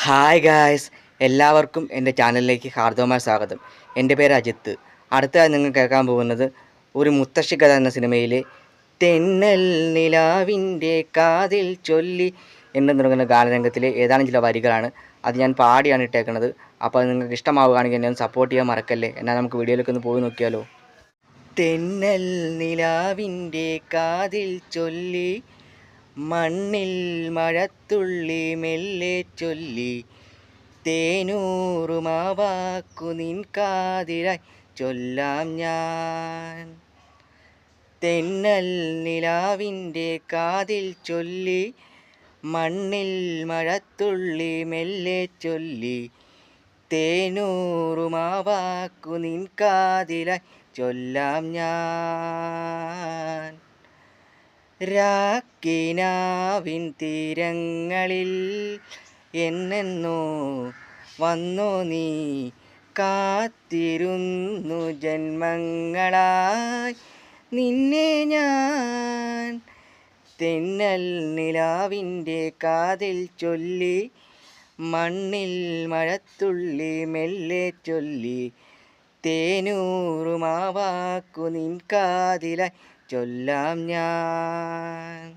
Hi guys, എല്ലാവർക്കും എൻ്റെ ചാനലിലേക്ക് ഹാർദവമായ സ്വാഗതം. എൻ്റെ പേര് അജിത്ത്. അടുത്തതായി നിങ്ങൾ കേൾക്കാൻ പോകുന്നത് ഒരു മുത്തശ്ശി കഥ എന്ന സിനിമയിലെ തെന്നൽ നിലാവിൻ്റെ കാതിൽ ചൊല്ലി എന്ന് തുടങ്ങുന്ന ഗാനരംഗത്തിലെ ഏതാനും ചില വരികളാണ്. അത് ഞാൻ പാടിയാണ് ഇട്ടേക്കുന്നത്. അപ്പോൾ അത് നിങ്ങൾക്ക് ഇഷ്ടമാവുകയാണെങ്കിൽ എന്നെ ഒന്ന് സപ്പോർട്ട് ചെയ്യാൻ മറക്കല്ലേ. എന്നാൽ നമുക്ക് വീഡിയോയിലേക്ക് ഒന്ന് പോയി നോക്കിയാലോ. തെന്നൽ നിലാവിൻ്റെ കാതിൽ ചൊല്ലി, മണ്ണിൽ മഴത്തുള്ളി മെല്ലെ ചൊല്ലി, തേനൂറുമാവാക്കു നിൻ കാതിലായി ചൊല്ലാം ഞാൻ. തെന്നൽ നിലാവിൻ്റെ കാതിൽ ചൊല്ലി, മണ്ണിൽ മഴത്തുള്ളി മെല്ലെ ചൊല്ലി, തേനൂറുമാവാക്കു നിൻ കാതിലായി ചൊല്ലാം ഞാൻ. രാക്കിനാവിൻ തീരങ്ങളിൽ എന്നെന്നോ വന്നോ നീ, കാത്തിരുന്നു ജന്മങ്ങളായി നിന്നെ ഞാൻ. തെന്നൽ നിലാവിൻ്റെ കാതിൽ ചൊല്ലി, മണ്ണിൽ മഴത്തുള്ളി മെല്ലെ ചൊല്ലി, തേനൂറുമാവാക്കു നിൻ കാതിലായി ചൊല്ലാം ഞാൻ.